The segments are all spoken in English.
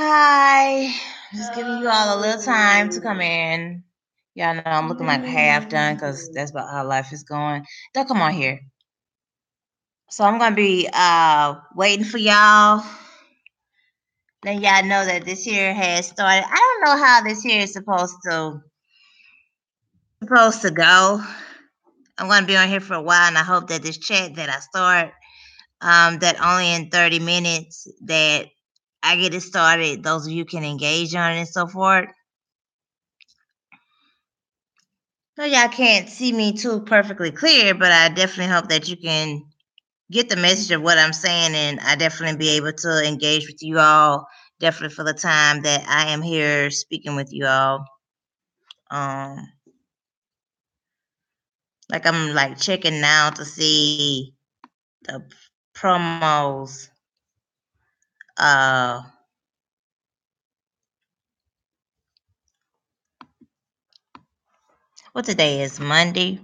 Hi. Just giving you all a little time to come in. Y'all know I'm looking like half done because that's about how life is going. Don't come on here. So I'm gonna be waiting for y'all. Then y'all know that this year has started. I don't know how this year is supposed to go. I'm gonna be on here for a while, and I hope that this chat that I start, that only in 30 minutes that I get it started, those of you can engage on it and so forth. So y'all can't see me too perfectly clear, but I definitely hope that you can get the message of what I'm saying, and I definitely be able to engage with you all. Definitely for the time that I am here speaking with you all. Like I'm like checking now to see the promos. What today is? Monday.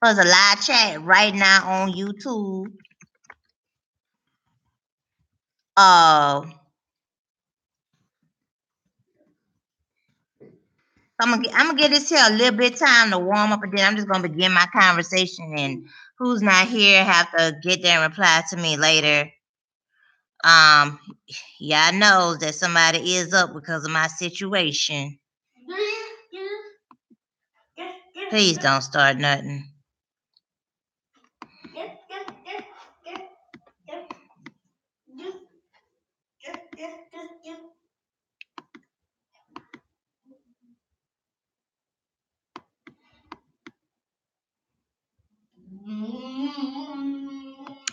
There's a live chat right now on YouTube. I'm gonna give this here a little bit of time to warm up, and then I'm just gonna begin my conversation. And who's not here have to get there and reply to me later. Y'all knows that somebody is up because of my situation. Please don't start nothing.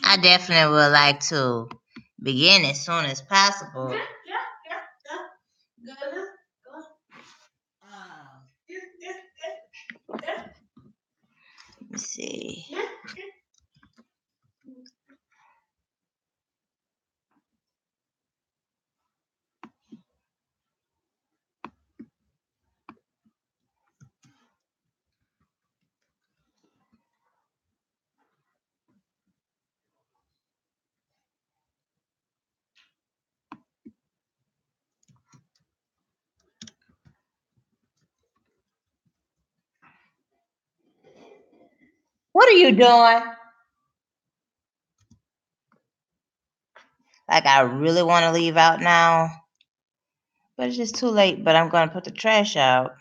I definitely would like to begin as soon as possible. Let me see. What are you doing? Like I really want to leave out now, but it's just too late. But I'm gonna put the trash out.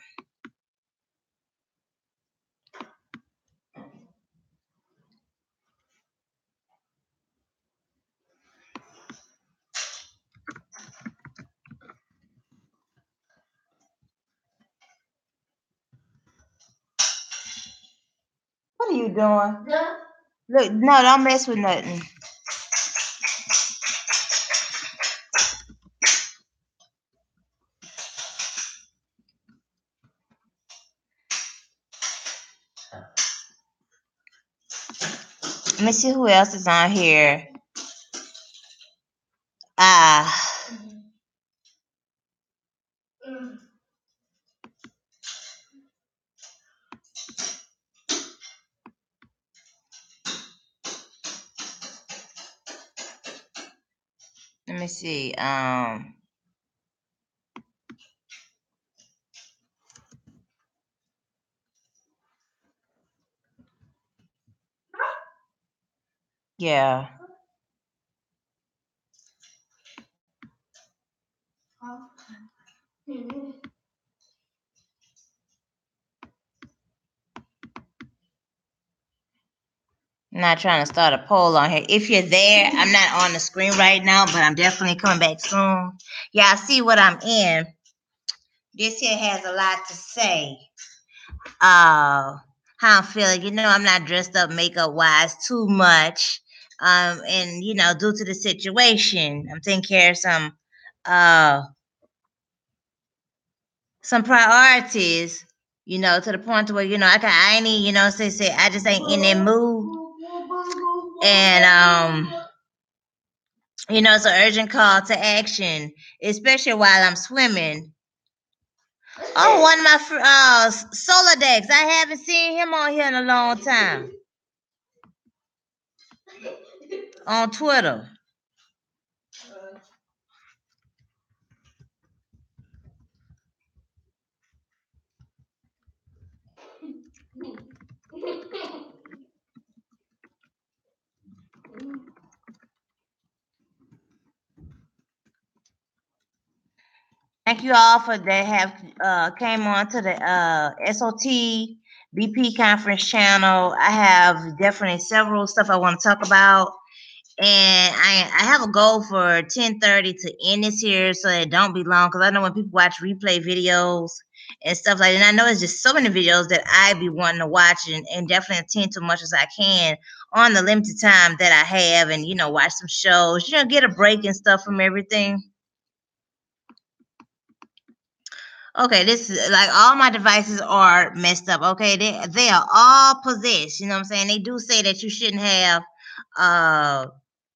What are you doing? No. Look, no, don't mess with nothing. Let me see who else is on here. Let me see. Yeah. I'm not trying to start a poll on here. If you're there, I'm not on the screen right now, but I'm definitely coming back soon. Y'all see what I'm in. This here has a lot to say. How I'm feeling. You know, I'm not dressed up makeup wise too much. And you know, due to the situation, I'm taking care of some priorities, you know, to the point to where, you know, I ain't, you know, say I just ain't in that mood. And It's an urgent call to action, especially while I'm swimming. Oh, one of my Solar Decks. I haven't seen him on here in a long time. On Twitter. Thank you all for that have came on to the SOT BP conference channel. I have definitely several stuff I want to talk about. And I have a goal for 10:30 to end this here so it don't be long, because I know when people watch replay videos and stuff like that, and I know it's just so many videos that I be wanting to watch and definitely attend to much as I can on the limited time that I have, and watch some shows, get a break and stuff from everything. Okay, this is like all my devices are messed up. Okay, they are all possessed. You know what I'm saying? They do say that you shouldn't have uh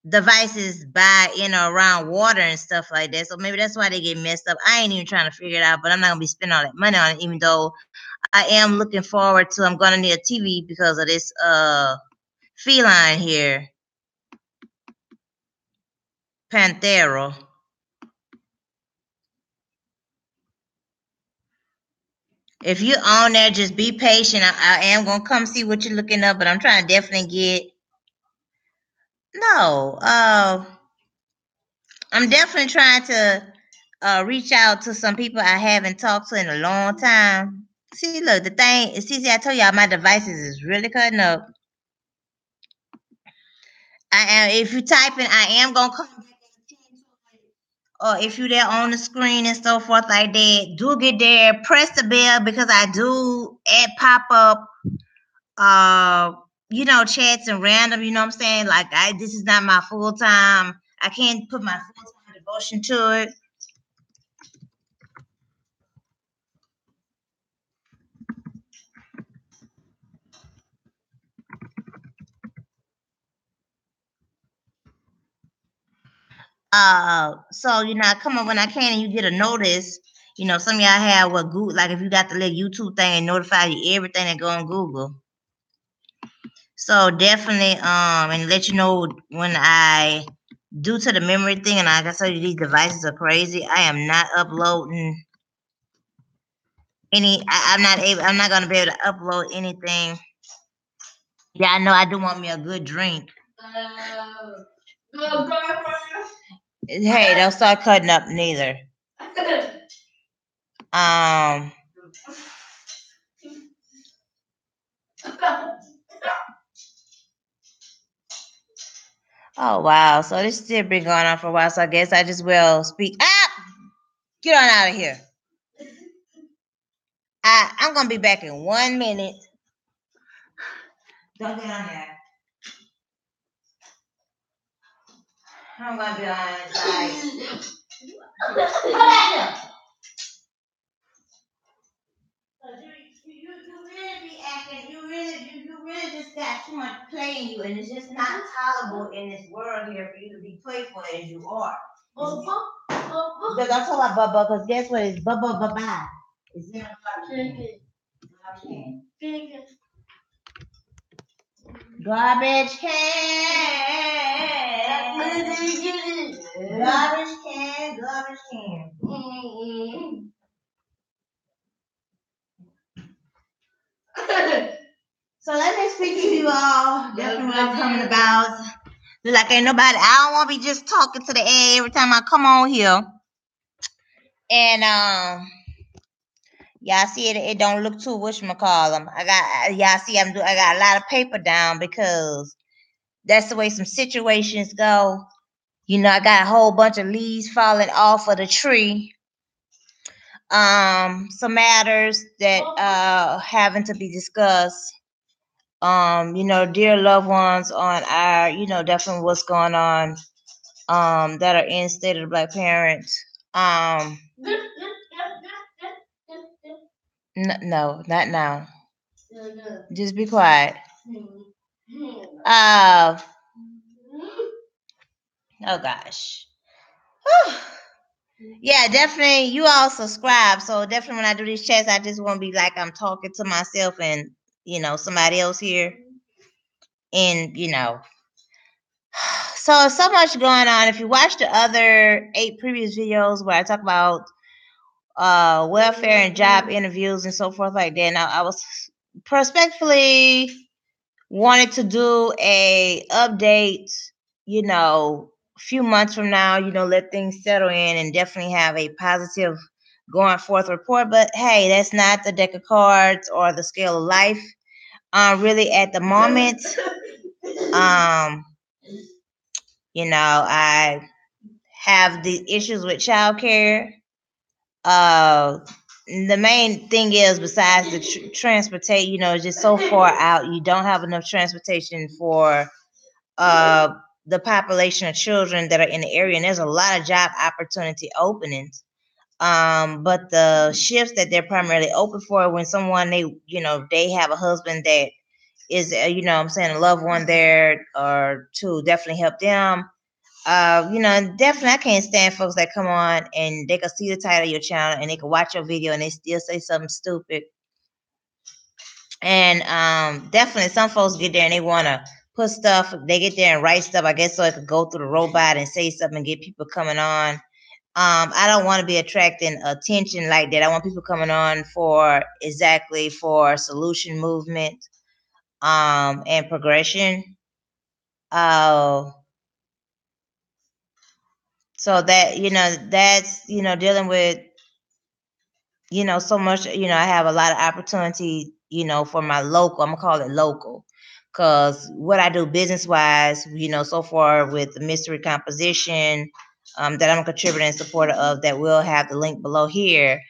devices by around water and stuff like that. So maybe that's why they get messed up. I ain't even trying to figure it out, but I'm not gonna be spending all that money on it, even though I am looking forward to. I'm gonna need a TV because of this feline here, Panthera. If you're on there, just be patient. I am gonna come see what you're looking up, but I'm trying to definitely get. No, I'm definitely trying to reach out to some people I haven't talked to in a long time. See, look, the thing, see, I told y'all my devices is really cutting up. If you type in, I am gonna come back or if you're there on the screen and so forth like that, do get there, press the bell because I do add pop up chats and random, you know what I'm saying? Like this is not my full time. I can't put my full time devotion to it. So I come up when I can and you get a notice. Some of y'all have what Google, like if you got the little YouTube thing and notify you everything that go on Google. So definitely and let you know when I due to the memory thing, and like I said, these devices are crazy. I am not uploading any. I'm not able. I'm not gonna be able to upload anything. Yeah, I know. I do want me a good drink. Hey, don't start cutting up neither. Um. Oh wow. So this still been going on for a while. So I guess I just will speak. Get on out of here. I'm gonna be back in 1 minute. Don't get on there. I'm gonna be on inside. You really be acting. You really just got too much play in you, and it's just not tolerable in this world here for you to be playful as you are. Bubba, don't talk about Bubba, because guess what? It's Bubba Baba. It's in a garbage can. Garbage can. Garbage can. So let me speak to you all. Definitely what I'm coming about. Like ain't nobody. I don't want to be just talking to the air every time I come on here. And y'all see it. It don't look too whatchamacallem. Y'all see I got a lot of paper down because that's the way some situations go. I got a whole bunch of leaves falling off of the tree. Some matters that having to be discussed. Dear loved ones on our, definitely what's going on, that are in state of the black parents. No, not now. Just be quiet. Oh gosh. Yeah, definitely. You all subscribe, so definitely when I do these chats, I just want to be like I'm talking to myself and somebody else here, and so much going on. If you watch the other 8 previous videos where I talk about welfare and job interviews and so forth like that, now I was prospectively wanted to do a update, a few months from now, let things settle in and definitely have a positive going forth report. But hey, that's not the deck of cards or the scale of life. Really at the moment, um, I have the issues with childcare. The main thing is, besides the transportation, just so far out, you don't have enough transportation for uh, the population of children that are in the area, and there's a lot of job opportunity openings. But the shifts that they're primarily open for, when someone they have a husband that is I'm saying a loved one there, or to definitely help them. Definitely I can't stand folks that come on and they can see the title of your channel and they can watch your video and they still say something stupid. And definitely some folks get there and they want to put stuff, they get there and write stuff, I guess, so it could go through the robot and say something and get people coming on. I don't want to be attracting attention like that. I want people coming on for solution movement and progression. So that, that's, dealing with so much, I have a lot of opportunity, for my local, I'm gonna call it local, because what I do business wise, so far with the mystery composition, that I'm a contributor and supporter of, that will have the link below here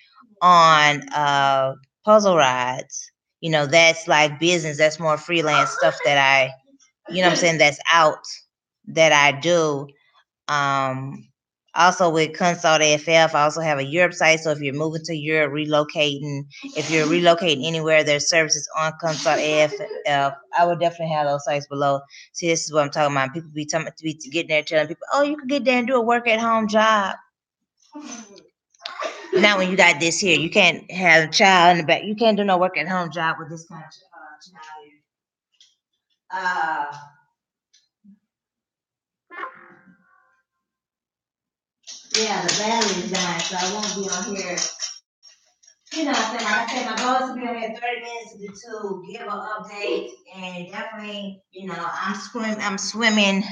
on puzzle rides. That's like business, that's more freelance stuff that I, I'm saying, that's out, that I do. um Also with Consult AFF, I also have a Europe site. So if you're moving to Europe, relocating, if you're relocating anywhere, there's services on Consult AFF. I would definitely have those sites below. See, this is what I'm talking about. People be getting there telling people, oh, you can get there and do a work at home job. Not when you got this here. You can't have a child in the back. You can't do no work at home job with this kind of child here. Yeah, the battery is dying, so I won't be on here. Like I said, my goal is to be on here 30 minutes to give an update, and definitely, I'm swimming.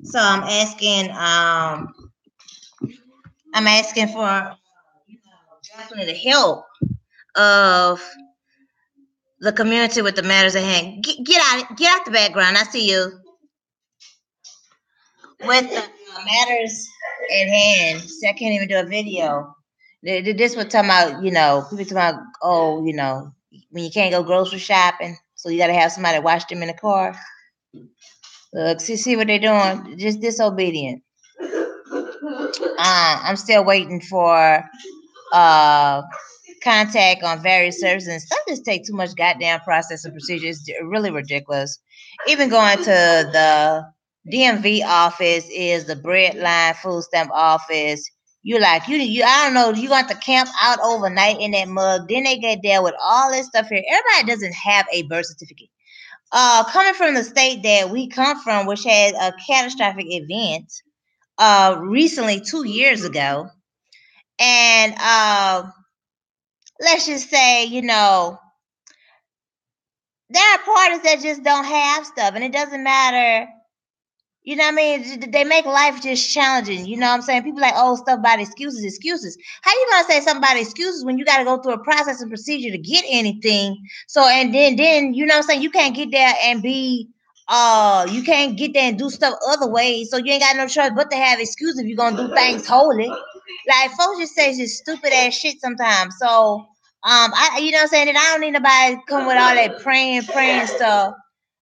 So I'm asking for, definitely the help of the community with the matters at hand. Get out the background. I see you with the matters at hand. See, I can't even do a video. This was talking about, people talking about, oh, when you can't go grocery shopping, so you got to have somebody watch them in the car. Look, see what they're doing? Just disobedient. I'm still waiting for contact on various services, and stuff just take too much goddamn process and procedure. It's really ridiculous. Even going to the DMV office, is the bread line food stamp office. You I don't know, you got to camp out overnight in that mug. Then they get there with all this stuff here. Everybody doesn't have a birth certificate. Coming from the state that we come from, which had a catastrophic event recently 2 years ago, and let's just say, there are parties that just don't have stuff, and it doesn't matter. You know what I mean? They make life just challenging. You know what I'm saying? People like, oh, stuff about excuses. How you gonna say something about excuses when you got to go through a process and procedure to get anything? So, and then you know what I'm saying? You can't get there and you can't get there and do stuff other ways. So you ain't got no choice but to have excuses if you're gonna do things holy. Like folks just say just stupid ass shit sometimes. So, you know what I'm saying? And I don't need nobody come with all that praying stuff,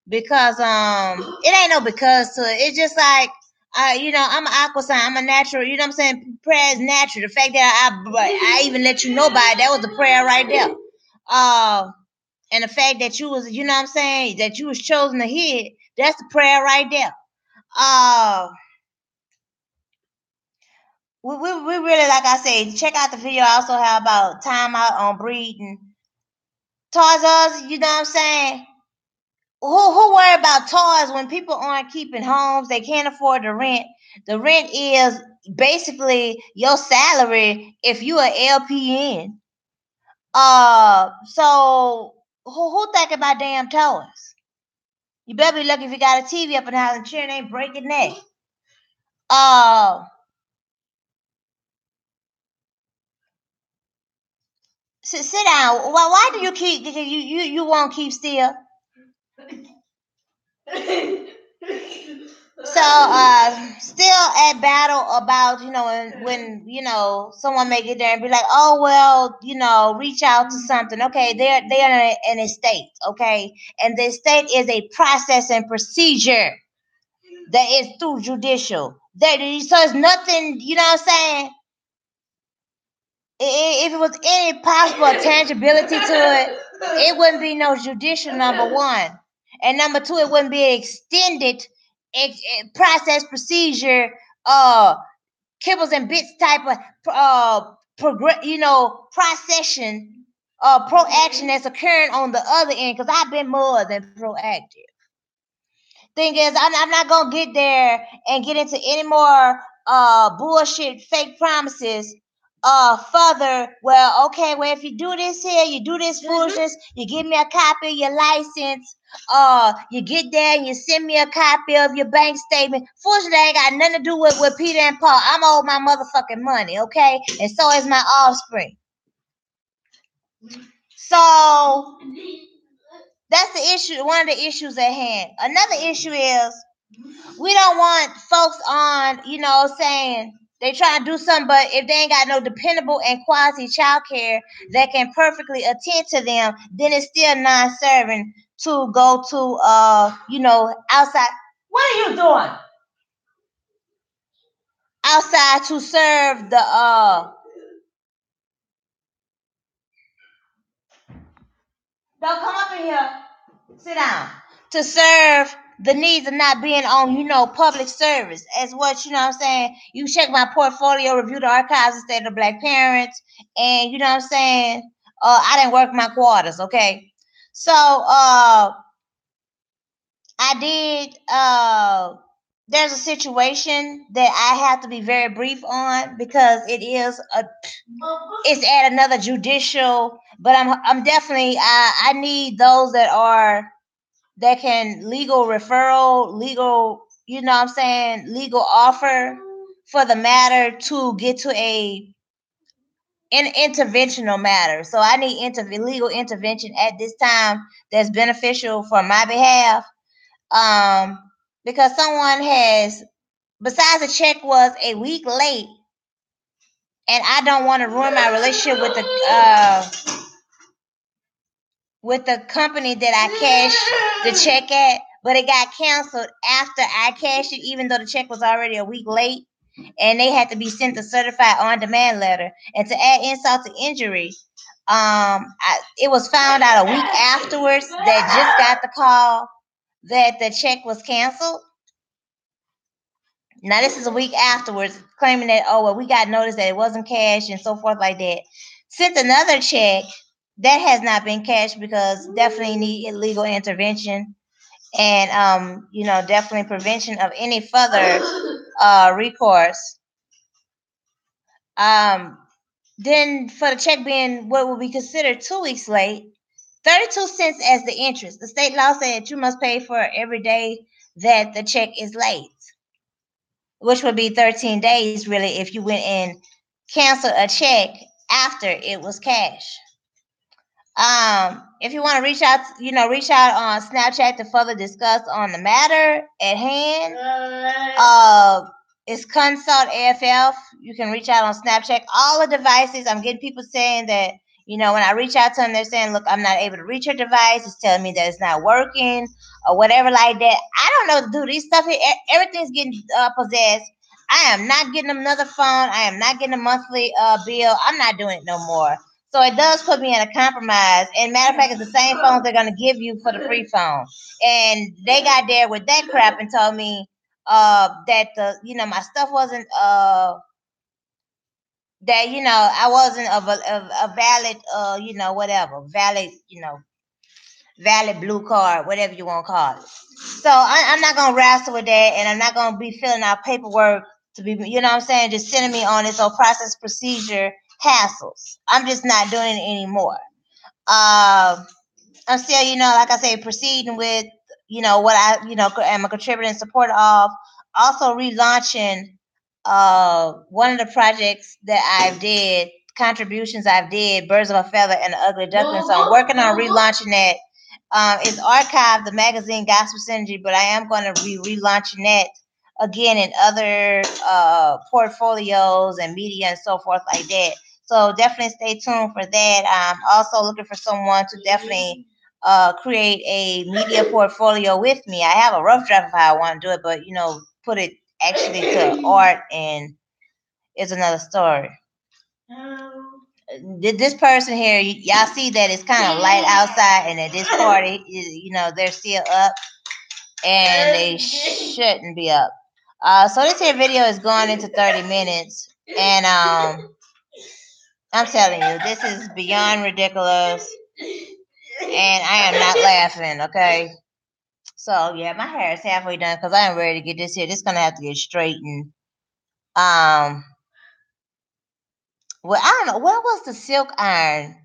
because it ain't no because to it. It's just like I'm an aqua sign, I'm a natural, you know what I'm saying? Prayer is natural. The fact that I even let you know by it, that was the prayer right there. And the fact that you was, you know what I'm saying, that you was chosen to hear, that's the prayer right there. Uh, we really, like I said, check out the video I also have about time out on breeding. Toys us, you know what I'm saying? Who worry about toys when people aren't keeping homes? They can't afford the rent. The rent is basically your salary if you are LPN. So who think about damn toys? You better be lucky if you got a TV up in the house and children ain't breaking neck. Sit down. Why do you keep you won't keep still? So still at battle about, when someone may get there and be like, oh well, reach out to something. Okay, they're in an estate, okay, and the estate is a process and procedure that is through judicial. So it's nothing, you know what I'm saying? If it was any possible tangibility to it, it wouldn't be no judicial, number one. And number two, it wouldn't be an extended process procedure, kibbles and bits type of procession, proaction that's occurring on the other end, because I've been more than proactive. Thing is, I'm not gonna get there and get into any more bullshit, fake promises. Further, well, okay, well, if you do this here, you do this foolishness, you give me a copy of your license, you get there and you send me a copy of your bank statement. Foolishness ain't got nothing to do with Peter and Paul. I'm owed my motherfucking money, okay? And so is my offspring. So that's the issue, one of the issues at hand. Another issue is we don't want folks on, saying they trying to do something, but if they ain't got no dependable and quality child care that can perfectly attend to them, then it's still non-serving to go to, outside. What are you doing? Outside to serve the, don't come up in here. Sit down. To serve the needs of not being on, public service. As what, I'm saying? You check my portfolio, review the archives of state of black parents, and you know what I'm saying? I didn't work my quarters, okay? So I did there's a situation that I have to be very brief on because it's at another judicial, but I'm definitely I need those that can legal referral, legal, legal offer for the matter to get to an interventional matter. So I need legal intervention at this time that's beneficial for my behalf. Because someone has, besides the check was a week late, and I don't want to ruin my relationship with the company that I cashed the check at, but it got canceled after I cashed it, even though the check was already a week late, and they had to be sent a certified on-demand letter. And to add insult to injury, it was found out a week afterwards that just got the call that the check was canceled. Now this is a week afterwards, claiming that, oh well, we got notice that it wasn't cashed and so forth like that. Sent another check that has not been cashed because definitely need legal intervention and definitely prevention of any further recourse. Then for the check being what would be considered 2 weeks late, 32 cents as the interest. The state law said you must pay for every day that the check is late, which would be 13 days really if you went and canceled a check after it was cashed. If you want to reach out on Snapchat to further discuss on the matter at hand. It's Consult AFF. You can reach out on Snapchat. All the devices. I'm getting people saying that, when I reach out to them, they're saying, look, I'm not able to reach your device. It's telling me that it's not working or whatever like that. I don't know what to do. These stuff here, everything's getting possessed. I am not getting another phone. I am not getting a monthly bill. I'm not doing it no more. So it does put me in a compromise. And matter of fact, it's the same phones they're going to give you for the free phone. And they got there with that crap and told me, that my stuff wasn't that I wasn't a valid whatever valid blue card, whatever you want to call it. So I'm not gonna wrestle with that, and I'm not gonna be filling out paperwork to be, what I'm saying, just sending me on this whole process procedure hassles. I'm just not doing it anymore. I'm still, like I say, proceeding with, what I, am a contributor and supporter of. Also relaunching one of the projects that I've did, contributions I've did, Birds of a Feather and the Ugly Duckling. So I'm working on relaunching that. It's archived, the magazine Gospel Synergy, but I am going to be relaunching that again in other portfolios and media and so forth like that. So definitely stay tuned for that. I'm also looking for someone to definitely create a media portfolio with me. I have a rough draft of how I want to do it, but put it actually to art and it's another story. This person here, y'all see that it's kind of light outside, and at this party, they're still up, and they shouldn't be up. So this here video is going into 30 minutes, and I'm telling you, this is beyond ridiculous, and I am not laughing, okay? So yeah, my hair is halfway done because I am ready to get this here. This is gonna have to get straightened. Well, I don't know. What was the silk iron?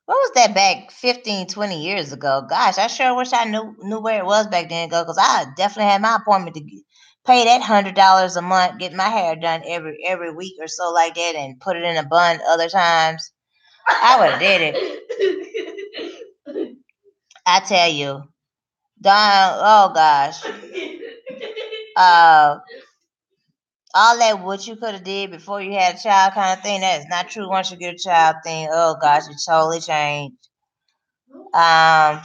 What was that back 15, 20 years ago? Gosh, I sure wish I knew where it was back then ago, because I definitely had my appointment to pay that $100 a month, get my hair done every week or so like that, and put it in a bun other times. I would have did it. I tell you. Oh gosh. All that what you could have did before you had a child kind of thing, that is not true. Once you get a child thing, oh gosh, it totally changed. I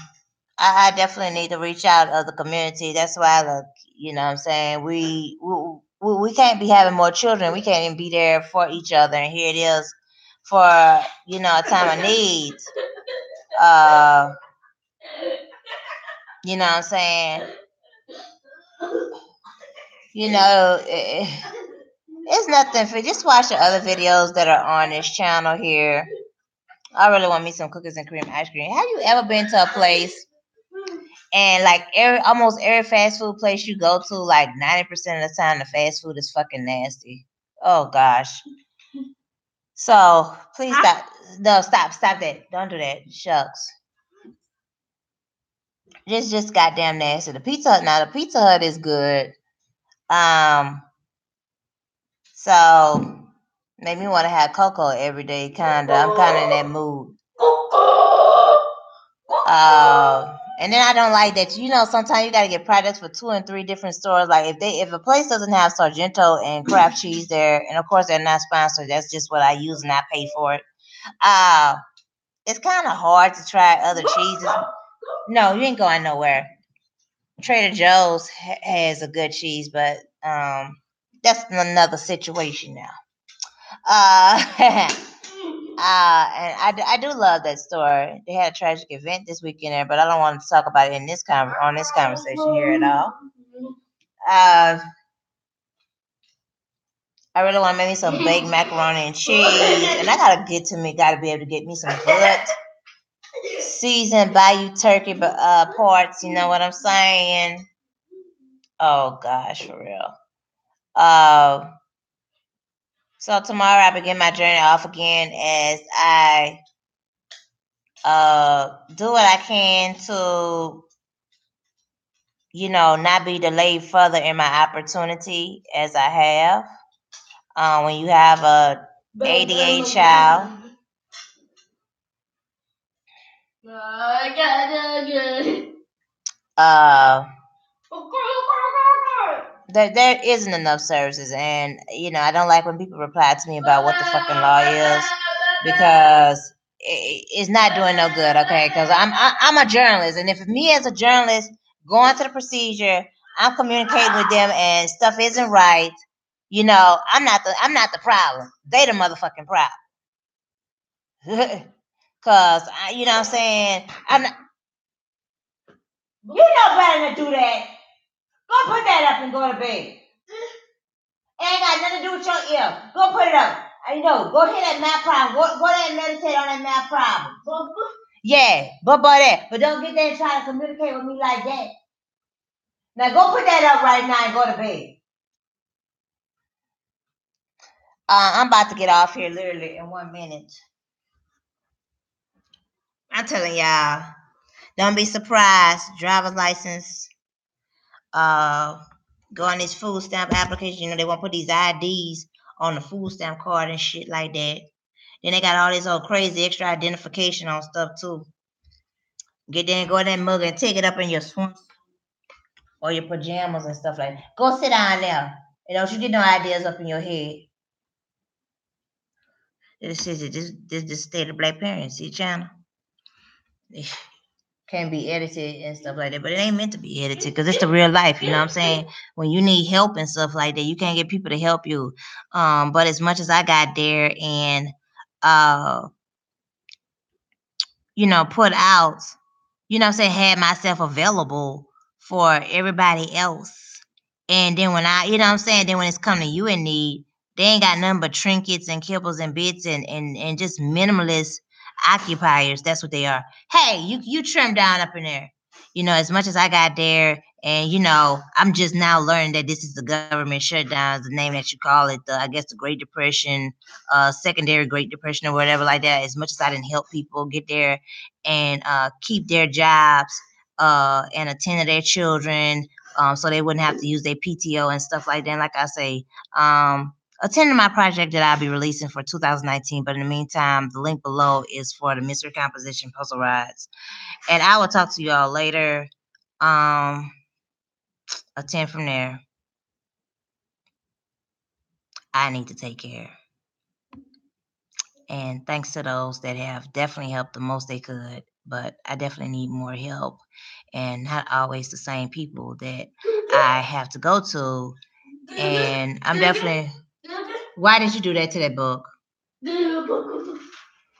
definitely need to reach out to the community. That's why, look, what I'm saying, we can't be having more children. We can't even be there for each other. And here it is for, a time of need. You know what I'm saying? It's nothing for, just watch the other videos that are on this channel here. I really want me some cookies and cream ice cream. Have you ever been to a place and like almost every fast food place you go to, like 90% of the time the fast food is fucking nasty? Oh gosh. So please stop. No, stop that. Don't do that. Shucks. Just goddamn nasty. The Pizza Hut, now the Pizza Hut is good. So made me want to have cocoa every day, kinda. I'm kinda in that mood. And then I don't like that. Sometimes you gotta get products for 2 and 3 different stores. Like if a place doesn't have Sargento and Kraft cheese there, and of course they're not sponsored, that's just what I use and I pay for it. It's kind of hard to try other cheeses. No, you ain't going nowhere. Trader Joe's has a good cheese, but that's another situation now. And I do love that store. They had a tragic event this weekend there, but I don't want to talk about it in this on this conversation here at all. I really want to make me some baked macaroni and cheese, and I gotta be able to get me some good seasoned Bayou turkey parts. You know what I'm saying? Oh gosh, for real. So tomorrow I begin my journey off again as I do what I can to, not be delayed further in my opportunity as I have. When you have a ADA child, there isn't enough services, and I don't like when people reply to me about what the fucking law is, because it's not doing no good. Okay, because I'm a journalist, and if me as a journalist going to the procedure, I'm communicating with them, and stuff isn't right. I'm not the problem. They the motherfucking problem. Cause what I'm saying, I'm not. You know better than to do that. Go put put that up and go to bed. It ain't got nothing to do with your ear. Go put it up. I know. Go hit that math problem. Go there and meditate on that math problem. Yeah, but that. But don't get there and try to communicate with me like that. Now go put that up right now and go to bed. I'm about to get off here literally in 1 minute. I'm telling y'all, don't be surprised. Driver's license, go on this food stamp application. You know, they want to put these IDs on the food stamp card and shit like that. Then they got all this old crazy extra identification on stuff too. Get there and go in that mug and take it up in your swimsuit or your pajamas and stuff like that. Go sit down there. And don't you get no ideas up in your head. This is the state of black parents. See channel? It can be edited and stuff like that, but it ain't meant to be edited because it's the real life. You know what I'm saying? When you need help and stuff like that, you can't get people to help you. But as much as I got there and put out, you know what I'm saying, had myself available for everybody else. And then when I, you know what I'm saying, then when it's come to you in need, they ain't got nothing but trinkets and kibbles and bits and just minimalist occupiers. That's what they are. Hey, you trim down up in there. As much as I got there, and I'm just now learning that this is the government shutdown, the name that you call it, I guess the Great Depression, secondary Great Depression or whatever like that. As much as I didn't help people get there and keep their jobs and attend to their children, so they wouldn't have to use their PTO and stuff like that. And like I say, attend to my project that I'll be releasing for 2019. But in the meantime, the link below is for the mystery composition puzzle rides. And I will talk to you all later. Attend from there. I need to take care. And thanks to those that have definitely helped the most they could. But I definitely need more help. And not always the same people that I have to go to. And I'm definitely... Why did you do that to that book?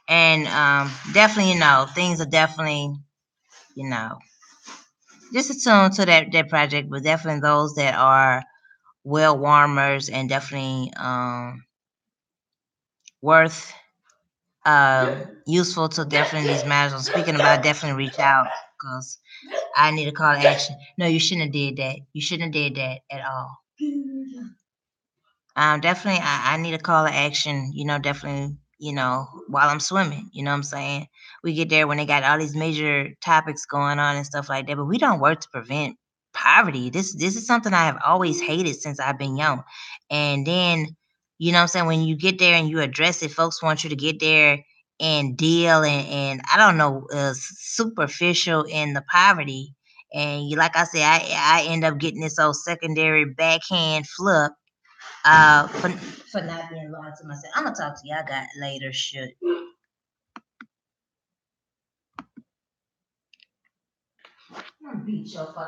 And definitely, things are definitely, just attuned to that project, but definitely those that are well warmers and definitely worth useful to definitely these matters. I'm speaking about, definitely reach out because I need a call to action. No, you shouldn't have did that. You shouldn't have did that at all. Definitely, I need a call to action, definitely, while I'm swimming, you know what I'm saying? We get there when they got all these major topics going on and stuff like that, but we don't work to prevent poverty. This is something I have always hated since I've been young. And then, you know what I'm saying, when you get there and you address it, folks want you to get there and deal and I don't know, superficial in the poverty. And like I said, I end up getting this old secondary backhand flip for not being loyal to myself. I'm gonna talk to y'all guys later. Shit. I'm gonna beat your fuck.